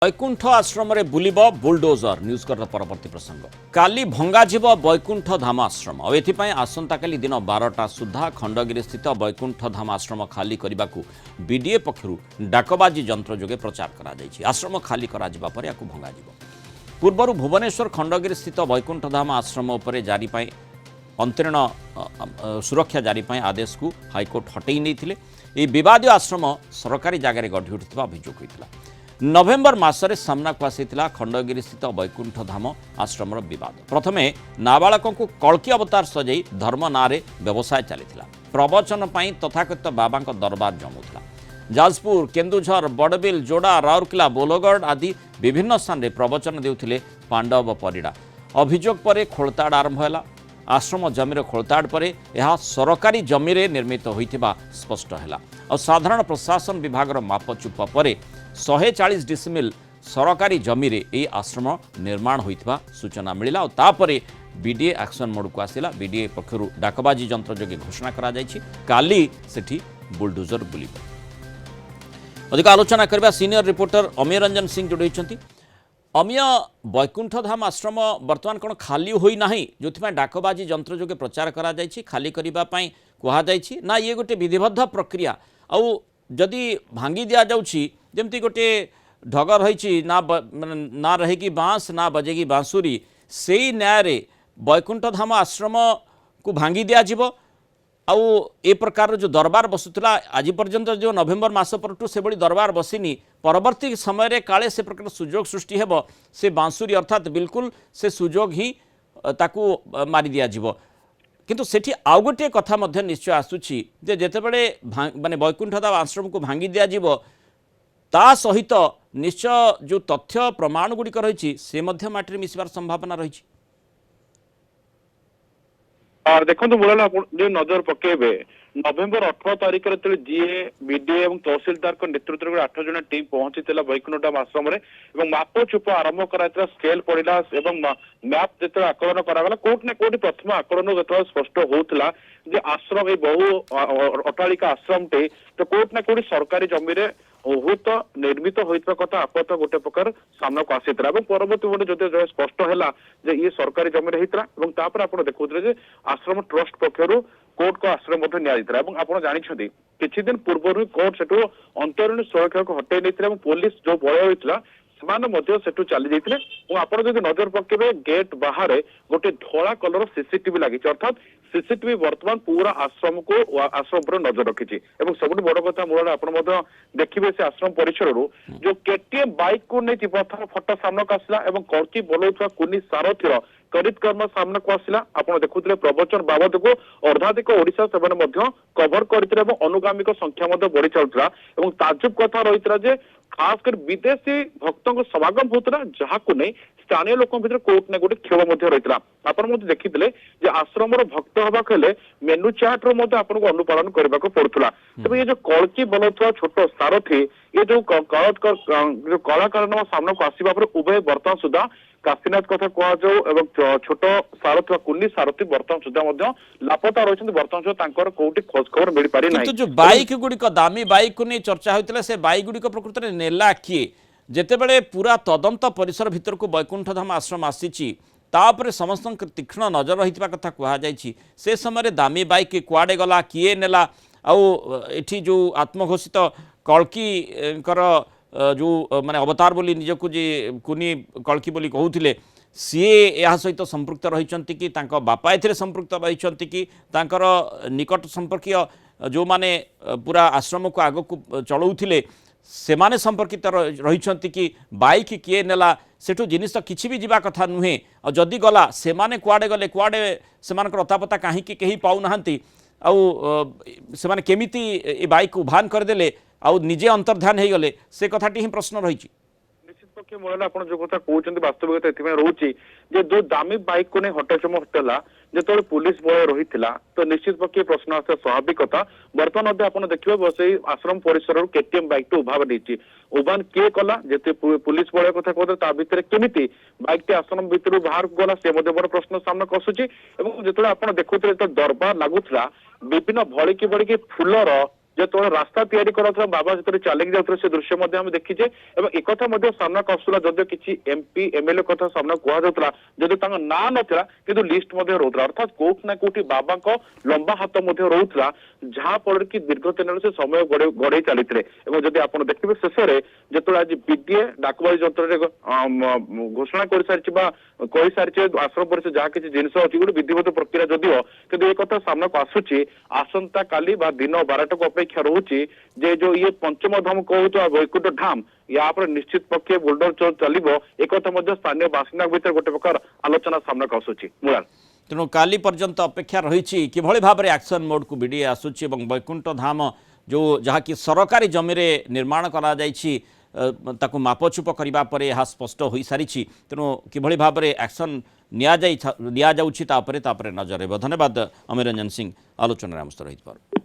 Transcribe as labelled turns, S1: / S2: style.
S1: बैकुंठ आश्रम रे बुलिब bulldozer news कर परवर्ती प्रसंग काली भंगाजिब बैकुंठ धाम आश्रम और एथिपाई आसंता काली दिन 12टा सुधा खंडगिरी स्थित बैकुंठ धाम आश्रम खाली करने को बीडीए पक्षरु डाकबाजी जंत्र जोगे प्रचार करा जायछि। आश्रम खाली करा जिबा पर याकु भंगाजिब। पूर्वरु भुवनेश्वर खंडगिरी स्थित बैकुंठ धाम आश्रम उपरे जारी पाई अंतरीण सुरक्षा जारी पाई आदेश को हाईकोर्ट हटई नहीं। यह विवाद आश्रम सरकारी जगह गढ़ी उठा अभियोग होता। नवेम्बर मासरे सामना को आसीथिला खंडगिरी स्थित बैकुंठ धाम आश्रम विवाद। प्रथमे नाबालकों को कल्की अवतार सजाई धर्म नारे व्यवसाय चलीथिला। प्रवचन पाई तथाकथित बाबा दरबार जमुला। जाजपुर, केन्दुझर, बड़बिल, जोड़ा, राउरकेला, बोलगढ़ आदि विभिन्न स्थान में प्रवचन देउथिले पांडव परिडा। अभियोग पर खोलताड़ आरंभ है। आश्रम जमीर खोलताड़ पर यह सरकारी जमीरे निर्मित होइथिबा स्पष्ट है और साधारण प्रशासन विभाग मापचुप पर 140 डिसमिल सरकारी जमीरे यह आश्रम निर्माण होइथिबा सूचना मिला और तापरे बीडीए एक्शन मोड को आसिला। बीडीए पक्षरु डाकबाजी जंत्र जोगे घोषणा करा जायछि। काली सेठी बुलडोजर बुलिबो। अधिक आलोचना करबा सीनियर रिपोर्टर अमीय रंजन सिंह जोड़ी होइछन्ति। अमीय, बैकुंठ धाम आश्रम बर्तमान कौन खाली होई नाही जो डाकबाजी जंत्र जोगे प्रचार करा जायछि खाली करिबा पई कहा जायछि ना ये गोटे विधिबद्ध प्रक्रिया आउ जदि भांगी दिया जाउछि जेमती गोटे ढग रही ना रहेगी बांस ना बजेगी बांसुरी से न्याय रे बैकुंठ धाम आश्रम को भांगी दिया जिवो आउ ए प्रकार जो दरबार बसुला आज पर्यंत जो नवेम्बर मास परठू से बड़ी दरबार बसिनी परवर्ती समय रे काले से प्रकार सुजोग सृष्टि हेबो से बांसुरी अर्थात बिल्कुल से सुजोग ही ताकू मारी दिया जिवो। किंतु सेठी आउ गोटे कथा मध्य निश्चय आसुछि जे जेतेबेले माने बैकुंठ धाम आश्रम को भांगी दिया जिवो ता सहित निश्चय जो तथ्य प्रमाण गुड़िक रही से माटी मिसबार संभावना रही।
S2: देखो मुरला जो नजर पकेबे नवेम्बर 18 तारिख जीए बीडीए और तहसीलदार नेतृत्व में 8 जन टीम पहुंची बैकुंठ धाम आश्रम में मापचुप आरंभ कर स्केल पड़ा मैप जो आकलन कराला कोट ना कोटी प्रथम आकलन जो स्पष्ट होता आश्रम ये बहु अटालिका आश्रम टे तो कोट ना कोटी सरकारी जमी बहुत निर्मित होता कथा आपत गोटे प्रकार सामना को आसी परवर्ती मोटे जो स्पष्ट है ये सरकारी जमी होता आप देखुते आश्रम ट्रस्ट पक्षर कोर्ट को आश्रय आप जानते किसी दिन पूर्व कोर्ट से अंतरीण सुरक्षा को हटई नहीं पुलिस जो बल होता सेठू चली जाते आप नजर पकेबे गेट बाहर गोटे धला कलर सीसीटीवी लगी अर्थात सीसीटीवी वर्तमान पूरा आश्रम को आश्रम पर नजर रखी सब बड़ कथा मूल आप देखिए से आश्रम परिसर जो केटीएम बाइक को नहीं प्रथम फटो सामना को आसला कड़की बोलाउवा कुनी सारथीर त्वरित कर्म सामना को आसला। आप देखुते प्रवचन बाबद को अर्धाधिक ओडिशा से कभर करते अनुगामी संख्या बढ़ी चलता ताजुब कथा रही खास कर विदेशी भक्तों को समागम होता जहाँ नहीं स्थानीय लोक भर कोट ना गोटे क्षोभ रही आप देखी आश्रम भक्त हवा कहले मेनू चार्ट आपको अनुपालन करने को पड़ूला। तेज ये जो कड़की बोलाउवा छोट सारथी ये जो कलाकार सामना को आसवा उभय बर्तमान सुधा काशीनाथ कथा कह छोट सारथी कुनी सारथी बर्तमान सुधा लापता रही बर्तमान सुधा कोटी खोज खबर मिल पारि ना।
S1: जो बाइक गुड़िक दामी बाइक को नहीं चर्चा होता से बाइक गुड़िक प्रकृत में नेला किए जितेबले पूरा तदंत परिसर भितर को बैकुंठ धाम आश्रम आसी तापर समस्त तीक्ष्ण नजर रही कथा कहुई से समय दामी बाइक कुआडे गला किए नेला आउ जो आत्मघोषित कल्की जो माने अवतार बोली निजको जे कुनी कल्की बोली कहूथिले सीए या सहित संपृक्त रही कि बापा ए संपृक्त रही कि निकट संपर्कीय जो माने पूरा आश्रम को आग को चलाउथिले से माने संपर्कित रही कि बाइक किए नेला सेठू जिनिस किछि भी जीवा कथा नुहे और जदि गला से माने कुआडे गले कुआडे से अतापता कहीं कहीं पाऊ नाहंती से माने केमिति ए बाइक उभान करदेले आउ निजे अंतर्धान हो गले से कथाटी ही प्रश्न रही।
S2: निश्चित पक्षे मोहन आप जो कथा कहते वास्तविकता ये रोचे जो दामी बाइक को नहीं हटचम हटला जो पुलिस बल रही तो निश्चित पक्षे प्रश्न आसा स्वाभाविक कथा। बर्तमान आप देखिए से आश्रम परिसर केटीएम बाइक टे उभान नहीं उभान किए कला जिते पुलिस बल कथा कहते भितर केमी बाइक टे आश्रम भितर बाहर गला से बड़ प्रश्न सामना को आसूची जो आप देखुते दरबार लगुला विभिन्न भड़की भड़की फूलर ଯେତେବେଳେ ରାସ୍ତା ତିଆରି କରାଉଥିବା ବାବା ଯେତେବେଳେ ଚାଲିକି ଯାଉଥିଲେ ସେ ଦୃଶ୍ୟ ମଧ୍ୟ ଆମେ ଦେଖିଛେ ଏବଂ ଏକଥା ମଧ୍ୟ ସାମ୍ନାକୁ ଆସୁଥିଲା ଯଦିଓ କିଛି ଏମପି ଏମଏଲଏ କଥା ସାମ୍ନା କୁହାଯାଉଥିଲା ଯଦିଓ ତାଙ୍କ ନାଁ ନଥିଲା କିନ୍ତୁ ଲିଷ୍ଟ ମଧ୍ୟ ରହୁଥିଲା ଅର୍ଥାତ କୋଉଠି ନା କୋଉଠି ବାବାଙ୍କ ଲମ୍ବା ହାତ ମଧ୍ୟ ରହୁଥିଲା ଯାହା ଫଳରେ କି ଦୀର୍ଘ ଦିନରେ ସେ ସମୟ ଗଡେଇ ଚାଲିଥିଲେ ଏବଂ ଯଦି ଆପଣ ଦେଖିବେ ଶେଷରେ ଯେତେବେଳେ ଆଜି ବିଡିଏ ଡାକବାଜି ଯନ୍ତ୍ରରେ ଘୋଷଣା କରିସାରିଛି ବା କହିସାରିছে ଆଶ୍ରମ ପରିଷଦ ଯାହା କିଛି ଜିନିଷ ଅଛି ଗୋଟେ ବିଧିବଦ୍ଧ ପ୍ରକ୍ରିୟା ଯଦିଓ କିନ୍ତୁ ଏ କଥା ସାମ୍ନାକୁ ଆସୁଛି ଆସନ୍ତା କାଲି ବା ଦିନ 12টাକୁ ଅପେକ୍ଷା ରହୁଛି ଯେ ଯୋଉ ଇଏ ପଞ୍ଚମ ଧାମ କହୁଥିବା ବୈକୁଣ୍ଠ ଧାମ ୟା ଉପରେ ନିଶ୍ଚିତ ପକ୍ଷେ ବୁଲଡୋଜର ଚାଲିବ ଏକଥା ମଧ୍ୟ ସ୍ଥାନୀୟ ବାସିନ୍ଦାଙ୍କ ଭିତରେ ଗୋଟେ ପ୍ରକାର ଆଲୋଚନା ସାମ୍ନାକୁ ଆସୁଛି ମୁଳାଲ।
S1: ତେଣୁ କାଲି ପର୍ଯ୍ୟନ୍ତ ଅପେକ୍ଷା ରହିଛି କିଭଳି ଭାବରେ ଆକ୍ସନ ମୋଡକୁ ବିଡିଏ ଆସୁଛି ଏବଂ ବୈକୁଣ୍ଠ ଧାମ ଯେଉଁ ଯାହାକି ସରକାରୀ ଜମିରେ ନିର୍ମାଣ କରାଯାଇଛି ତାକୁ ମାପଚୁପ କରିବା ପରେ ଏହା ସ୍ପଷ୍ଟ ହୋଇସାରିଛି ତେଣୁ କିଭଳି ଭାବରେ ଆକ୍ସନ ନିଆଯାଉଛି ତାପରେ ନଜର ରହିବ। ଧନ୍ୟବାଦ ଅମିରଞ୍ଜନ ସିଂ ଆଲୋଚନାରେ ଆମ ସହିତ ରହିଥିବାରୁ।